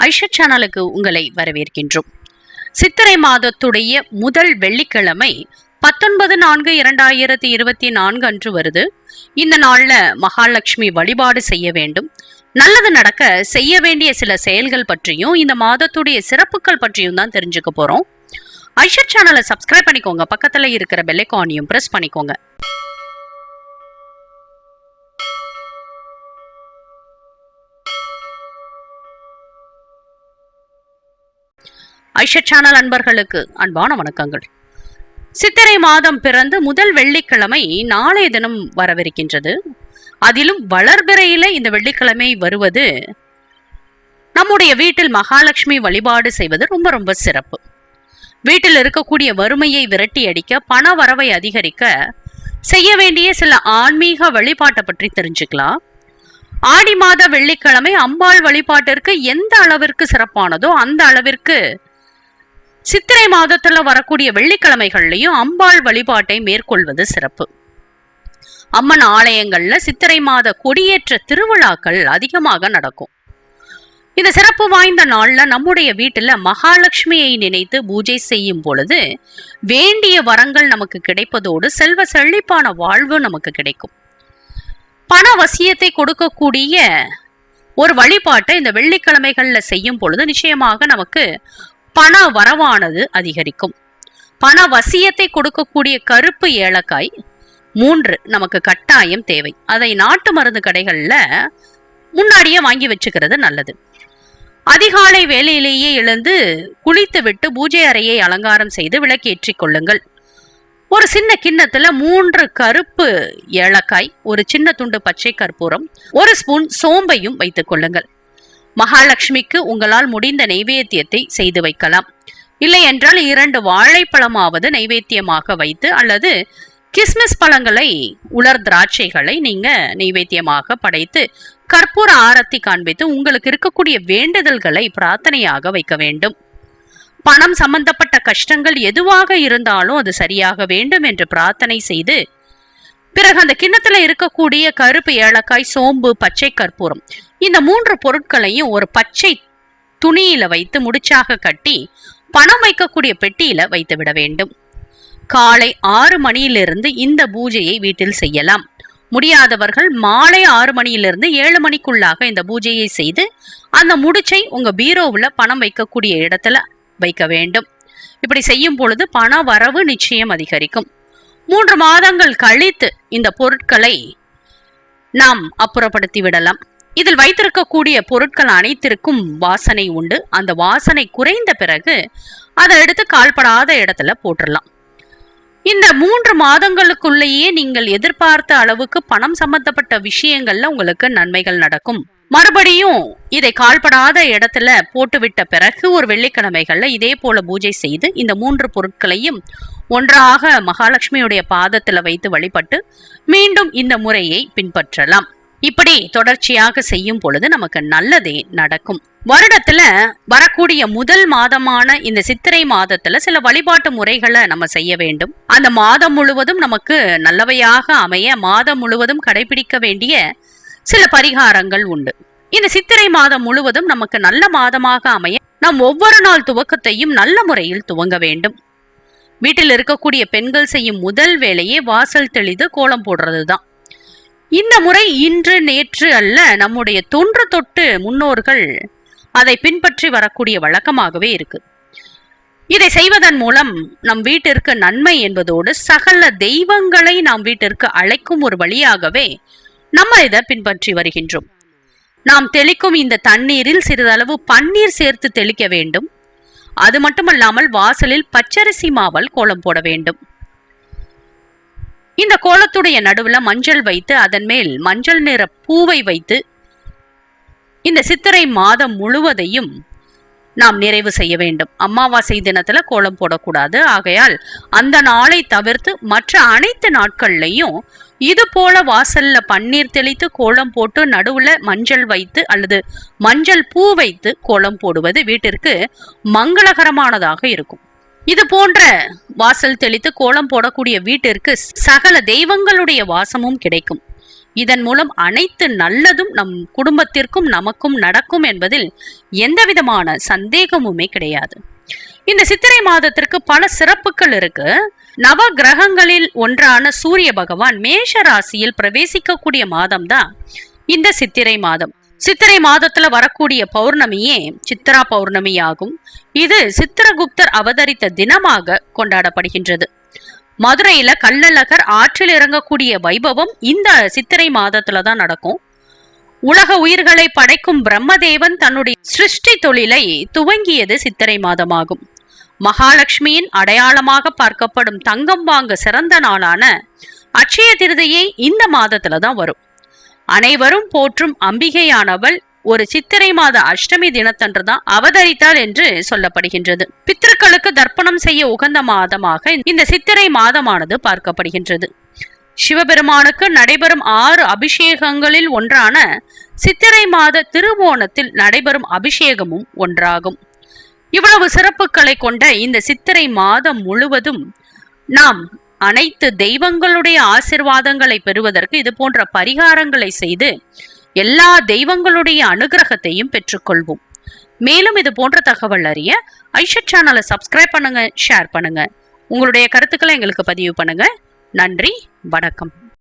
ஐஷா சேனலுக்கு உங்களை வரவேற்கின்றோம். சித்திரை மாதத்துடைய முதல் வெள்ளிக்கிழமை 19/4/2024 அன்று வருது. இந்த நாள்ல மகாலட்சுமி வழிபாடு செய்ய வேண்டும். நல்லது நடக்க செய்ய வேண்டிய சில செயல்கள் பற்றியும் இந்த மாதத்துடைய சிறப்புகள் பற்றியும் தான் தெரிஞ்சுக்க போறோம். ஐஷா சேனலை சப்ஸ்கிரைப் பண்ணிக்கோங்க, பக்கத்துல இருக்கிற பெல் ஐகானையும் பிரஸ் பண்ணிக்கோங்க. ஐஷா சேனல் அன்பர்களுக்கு அன்பான வணக்கங்கள். சித்திரை மாதம் பிறந்து முதல் வெள்ளிக்கிழமை நாளைய தினம் வரவிருக்கின்றது. அதிலும் வளர்பிறையில இந்த வெள்ளிக்கிழமை வருவது நம்முடைய வீட்டில் மகாலட்சுமி வழிபாடு செய்வது ரொம்ப ரொம்ப சிறப்பு. வீட்டில் இருக்கக்கூடிய வறுமையை விரட்டி அடிக்க, பண வரவை அதிகரிக்க செய்ய வேண்டிய சில ஆன்மீக வழிபாட்டை பற்றி தெரிஞ்சுக்கலாம். ஆடி மாத வெள்ளிக்கிழமை அம்பாள் வழிபாட்டிற்கு எந்த அளவிற்கு சிறப்பானதோ அந்த அளவிற்கு சித்திரை மாதத்துல வரக்கூடிய வெள்ளிக்கிழமைகள்லையும் அம்பாள் வழிபாட்டை மேற்கொள்வது சிறப்பு. அம்மன் ஆலயங்கள்ல சித்திரை மாத கொடியேற்ற திருவிழாக்கள் அதிகமாக நடக்கும். இந்த சிறப்பு வாய்ந்த நாள்ல நம்முடைய வீட்டுல மகாலட்சுமியை நினைத்து பூஜை செய்யும் பொழுது வேண்டிய வரங்கள் நமக்கு கிடைப்பதோடு செல்வ செழிப்பான வாழ்வு நமக்கு கிடைக்கும். பண வசியத்தை கொடுக்கக்கூடிய ஒரு வழிபாட்டை இந்த வெள்ளிக்கிழமைகள்ல செய்யும் பொழுது நிச்சயமாக நமக்கு பண வரவானது அதிகரிக்கும். பண வசியத்தை கொடுக்கக்கூடிய கருப்பு ஏலக்காய் 3 நமக்கு கட்டாயம் தேவை. அதை நாட்டு மருந்து கடைகள்ல முன்னாடியே வாங்கி வச்சுக்கிறது நல்லது. அதிகாலை வேளையிலேயே எழுந்து குளித்து விட்டு பூஜை அறையை அலங்காரம் செய்து விளக்கேற்றிக் கொள்ளுங்கள். ஒரு சின்ன கிண்ணத்துல 3 கருப்பு ஏலக்காய், ஒரு சின்ன துண்டு பச்சை கற்பூரம், 1 ஸ்பூன் சோம்பையும் வைத்துக் கொள்ளுங்கள். மகாலட்சுமிக்கு உங்களால் முடிந்த நைவேத்தியத்தை செய்து வைக்கலாம். இல்லை என்றால் 2 வாழைப்பழமாவது நைவேத்தியமாக வைத்து, அல்லது கிஸ்மிஸ் பழங்களை, உலர் திராட்சைகளை நீங்க நைவேத்தியமாக படைத்து கற்பூர ஆரத்தி காண்பித்து உங்களுக்கு இருக்கக்கூடிய வேண்டுதல்களை பிரார்த்தனையாக வைக்க வேண்டும். பணம் சம்பந்தப்பட்ட கஷ்டங்கள் எதுவாக இருந்தாலும் அது சரியாக வேண்டும் என்று பிரார்த்தனை செய்து, பிறகு அந்த கிண்ணத்துல இருக்கக்கூடிய கருப்பு ஏலக்காய், சோம்பு, பச்சை கற்பூரம், இந்த 3 பொருட்களையும் ஒரு பச்சை துணியில வைத்து முடிச்சாக கட்டி பணம் வைக்கக்கூடிய பெட்டியில வைத்து விட வேண்டும். காலை 6 மணியிலிருந்து இந்த பூஜையை வீட்டில் செய்யலாம். முடியாதவர்கள் மாலை 6 மணியிலிருந்து 7 மணிக்குள்ளாக இந்த பூஜையை செய்து அந்த முடிச்சை உங்க பீரோவுல பணம் வைக்கக்கூடிய இடத்துல வைக்க வேண்டும். இப்படி செய்யும் பொழுது பண வரவு நிச்சயம் அதிகரிக்கும். 3 மாதங்கள் கழித்து இந்த பொருட்களை நாம் அப்புறப்படுத்தி விடலாம். இதில் வைத்திருக்கக்கூடிய பொருட்கள் அனைத்திற்கும் வாசனை உண்டு. அந்த வாசனை குறைந்த பிறகு அதை எடுத்து கால்படாத இடத்துல போட்டுடலாம். இந்த 3 மாதங்களுக்குள்ளேயே நீங்கள் எதிர்பார்த்த அளவுக்கு பணம் சம்பந்தப்பட்ட விஷயங்கள்ல உங்களுக்கு நன்மைகள் நடக்கும். மறுபடியும் இதை கால்படாத இடத்துல போட்டுவிட்ட பிறகு ஒரு வெள்ளிக்கிழமைகள்ல இதே போல பூஜை செய்து இந்த 3 பொருட்களையும் ஒன்றாக மகாலட்சுமியுடைய பாதத்துல வைத்து வழிபட்டு மீண்டும் இந்த முறையை பின்பற்றலாம். இப்படி தொடர்ச்சியாக செய்யும் பொழுது நமக்கு நல்லதே நடக்கும். வருடத்துல வரக்கூடிய முதல் மாதமான இந்த சித்திரை மாதத்துல சில வழிபாட்டு முறைகளை நம்ம செய்ய வேண்டும். அந்த மாதம் முழுவதும் நமக்கு நல்லவையாக அமைய மாதம் முழுவதும் கடைபிடிக்க வேண்டிய சில பரிகாரங்கள் உண்டு. இந்த சித்திரை மாதம் முழுவதும் நமக்கு நல்ல மாதமாக அமைய நாம் ஒவ்வொரு நாள் துவக்கத்தையும் நல்ல முறையில் துவங்க வேண்டும். வீட்டில் இருக்கக்கூடிய பெண்கள் செய்யும் முதல் வேலையே வாசல் தெளித்து கோலம் போடுறதுதான். இந்த முறை இன்று நேற்று அல்ல, நம்முடைய தொன்று தொட்டு முன்னோர்கள் அதை பின்பற்றி வரக்கூடிய வழக்கமாகவே இருக்கு. இதை செய்வதன் மூலம் நம் வீட்டிற்கு நன்மை என்பதோடு சகல தெய்வங்களை நாம் வீட்டிற்கு அழைக்கும் ஒரு வழியாகவே நம்ம இதை பின்பற்றி வருகின்றோம். நாம் தெளிக்கும் இந்த தண்ணீரில் சிறிதளவு பன்னீர் சேர்த்து தெளிக்க வேண்டும். அது மட்டுமல்லாமல் வாசலில் பச்சரிசி மாவால் கோலம் போட வேண்டும். இந்த கோலத்துடைய நடுவுல மஞ்சள் வைத்து அதன் மேல் மஞ்சள் நிற பூவை வைத்து இந்த சித்திரை மாதம் முழுவதையும் நாம் நிறைவு செய்ய வேண்டும். அமாவாசை தினத்துல கோலம் போடக்கூடாது. ஆகையால் அந்த நாளை தவிர்த்து மற்ற அனைத்து நாட்கள்லையும் இது போல வாசல்ல பன்னீர் தெளித்து கோலம் போட்டு நடுவுல மஞ்சள் வைத்து அல்லது மஞ்சள் பூ வைத்து கோலம் போடுவது வீட்டிற்கு மங்களகரமானதாக இருக்கும். இது போன்ற வாசல் தெளித்து கோலம் போடக்கூடிய வீட்டிற்கு சகல தெய்வங்களுடைய வாசமும் கிடைக்கும். இதன் மூலம் அனைத்து நல்லதும் நம் குடும்பத்திற்கும் நமக்கும் நடக்கும் என்பதில் எந்தவிதமான சந்தேகமுமே கிடையாது. இந்த சித்திரை மாதத்திற்கு பல சிறப்புகள் இருக்கு. நவ கிரகங்களில் ஒன்றான சூரிய பகவான் மேஷ ராசியில் பிரவேசிக்கக்கூடிய மாதம் தான் இந்த சித்திரை மாதம். சித்திரை மாதத்துல வரக்கூடிய பௌர்ணமியே சித்ரா பௌர்ணமி ஆகும். இது சித்திரகுப்தர் அவதரித்த தினமாக கொண்டாடப்படுகின்றது. மதுரையில கள்ளழகர் ஆற்றில் இறங்கக்கூடிய வைபவம் இந்த சித்திரை மாதத்துல தான் நடக்கும். உலக உயிர்களை படைக்கும் பிரம்மதேவன் தன்னுடைய சிருஷ்டி தொழிலை துவங்கியது சித்திரை மாதமாகும். மகாலட்சுமியின் அடையாளமாக பார்க்கப்படும் தங்கம் வாங்க சிறந்த நாளான அட்சய திருதியை இந்த மாதத்துல தான் வரும். அனைவரும் போற்றும் அம்பிகையானவள் ஒரு சித்திரை மாத அஷ்டமி தினத்தன்று தான் அவதரித்தாள் என்று சொல்லப்படுகின்றது. பித்திருக்களுக்கு தர்ப்பணம் செய்ய உகந்த மாதமாக இந்த சித்திரை மாதமானது பார்க்கப்படுகின்றது. சிவபெருமானுக்கு நடைபெறும் 6 அபிஷேகங்களில் ஒன்றான சித்திரை மாத திருவோணத்தில் நடைபெறும் அபிஷேகமும் ஒன்றாகும். இவ்வளவு சிறப்புகளை கொண்ட இந்த சித்திரை மாதம் முழுவதும் நாம் அனைத்து தெய்வங்களுடைய ஆசிர்வாதங்களை பெறுவதற்கு இது போன்ற பரிகாரங்களை செய்து எல்லா தெய்வங்களுடைய அனுகிரகத்தையும் பெற்றுக்கொள்வோம். மேலும் இது போன்ற தகவல் அறிய ஐஷத் சேனலை சப்ஸ்கிரைப் பண்ணுங்க, ஷேர் பண்ணுங்க, உங்களுடைய கருத்துக்களை எங்களுக்கு பதிவு பண்ணுங்க. நன்றி, வணக்கம்.